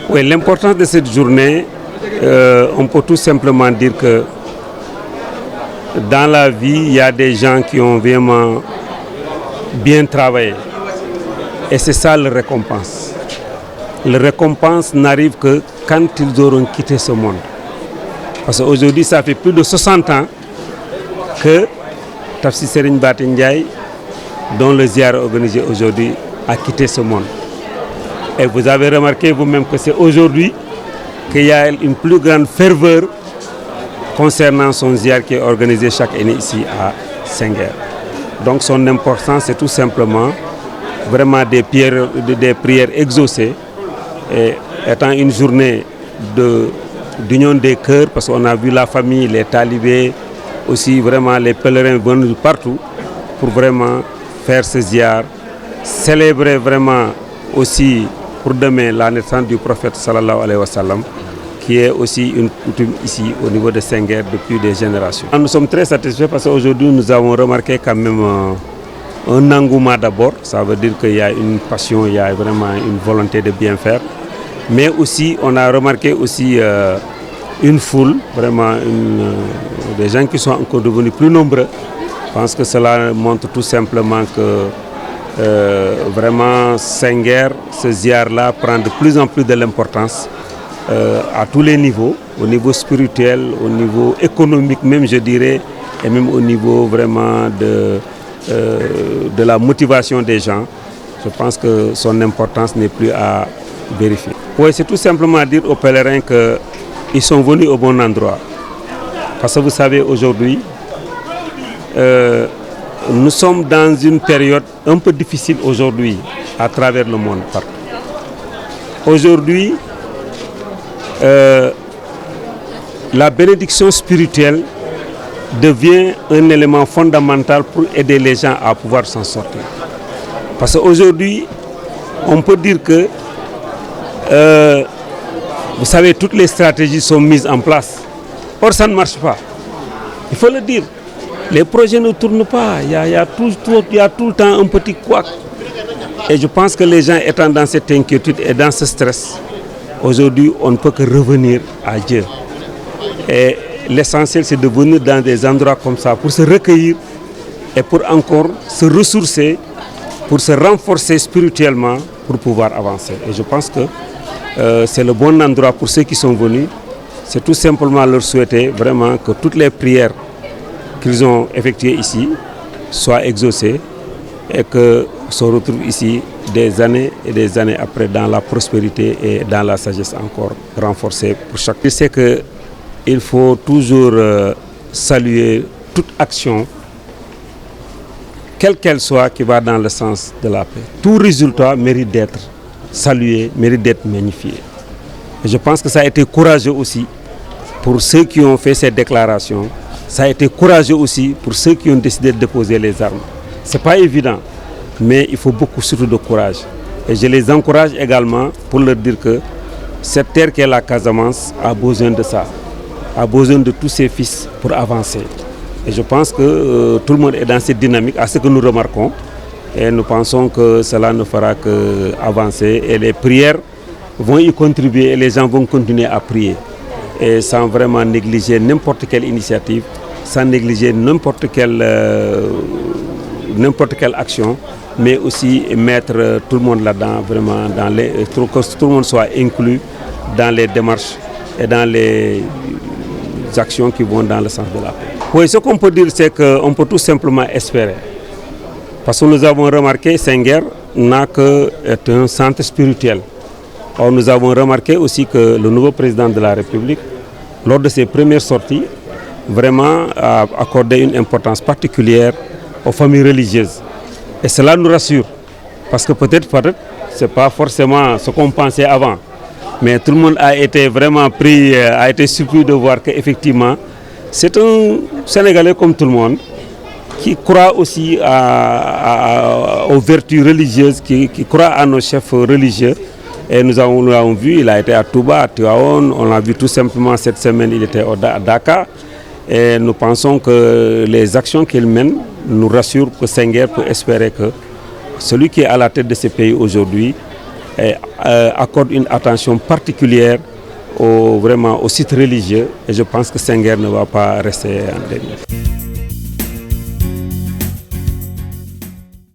Oui, l'importance de cette journée, on peut tout simplement dire que dans la vie, il y a des gens qui ont vraiment bien travaillé. Et c'est ça le récompense. Le récompense n'arrive que quand ils auront quitté ce monde. Parce qu'aujourd'hui, ça fait plus de 60 ans que Tafsir Serigne Baty Ndiaye, dont le ziar organisé aujourd'hui, a quitté ce monde. Et vous avez remarqué vous-même que c'est aujourd'hui qu'il y a une plus grande ferveur concernant son ziar qui est organisé chaque année ici à Senghor. Donc son importance, c'est tout simplement vraiment des prières exaucées, et étant une journée d'union des cœurs, parce qu'on a vu la famille, les talibés, aussi vraiment les pèlerins venus partout pour vraiment faire ce ziar, célébrer vraiment aussi pour demain la naissance du prophète sallallahu alayhi wa sallam, qui est aussi une coutume ici au niveau de Senghor depuis des générations. Nous sommes très satisfaits parce qu'aujourd'hui nous avons remarqué quand même un engouement d'abord, ça veut dire qu'il y a une passion, il y a vraiment une volonté de bien faire, mais aussi on a remarqué aussi une foule, vraiment des gens qui sont encore devenus plus nombreux. Je pense que cela montre tout simplement que vraiment Senghor, ce ziar-là prend de plus en plus de l'importance à tous les niveaux, au niveau spirituel, au niveau économique même je dirais, et même au niveau vraiment de la motivation des gens. Je pense que son importance n'est plus à vérifier. Oui, c'est tout simplement dire aux pèlerins qu'ils sont venus au bon endroit. Parce que vous savez, aujourd'hui, nous sommes dans une période un peu difficile aujourd'hui à travers le monde partout. Aujourd'hui, la bénédiction spirituelle devient un élément fondamental pour aider les gens à pouvoir s'en sortir. Parce qu'aujourd'hui, on peut dire que, vous savez, toutes les stratégies sont mises en place. Or, ça ne marche pas. Il faut le dire. Les projets ne tournent pas. Il y a tout le temps un petit couac. Et je pense que les gens étant dans cette inquiétude et dans ce stress, aujourd'hui, on ne peut que revenir à Dieu. Et l'essentiel, c'est de venir dans des endroits comme ça pour se recueillir et pour encore se ressourcer, pour se renforcer spirituellement, pour pouvoir avancer. Et je pense que c'est le bon endroit pour ceux qui sont venus. C'est tout simplement leur souhaiter vraiment que toutes les prières qu'ils ont effectuées ici soient exaucées et que se retrouvent ici des années et des années après dans la prospérité et dans la sagesse encore renforcée pour chacun. Je sais qu'il faut toujours saluer toute action, quelle qu'elle soit, qui va dans le sens de la paix. Tout résultat mérite d'être salué, mérite d'être magnifié. Et je pense que ça a été courageux aussi pour ceux qui ont fait ces déclarations. Ça a été courageux aussi pour ceux qui ont décidé de déposer les armes. Ce n'est pas évident, mais il faut beaucoup surtout de courage. Et je les encourage également pour leur dire que cette terre qu'est la Casamance a besoin de ça, a besoin de tous ses fils pour avancer. Et je pense que tout le monde est dans cette dynamique, à ce que nous remarquons. Et nous pensons que cela ne fera qu'avancer. Et les prières vont y contribuer et les gens vont continuer à prier. Et sans vraiment négliger n'importe quelle initiative, sans négliger n'importe quelle action, mais aussi mettre tout le monde là-dedans, vraiment, que tout le monde soit inclus dans les démarches et dans les actions qui vont dans le sens de la paix. Oui, ce qu'on peut dire, c'est qu'on peut tout simplement espérer. Parce que nous avons remarqué que Senghor n'a qu'un centre spirituel. Or, nous avons remarqué aussi que le nouveau président de la République, lors de ses premières sorties, vraiment a accordé une importance particulière aux familles religieuses. Et cela nous rassure, parce que peut-être ce n'est pas forcément ce qu'on pensait avant. Mais tout le monde a été vraiment pris, a été surpris de voir qu'effectivement, c'est un Sénégalais comme tout le monde, qui croit aussi aux vertus religieuses, qui croit à nos chefs religieux. Et nous l'avons vu, il a été à Touba, à Tivaouane, on l'a vu tout simplement cette semaine, il était à Dakar. Et nous pensons que les actions qu'il mène nous rassurent que Senghor peut espérer que celui qui est à la tête de ce pays aujourd'hui accorde une attention particulière vraiment aux sites religieux. Et je pense que Senghor ne va pas rester en dernier.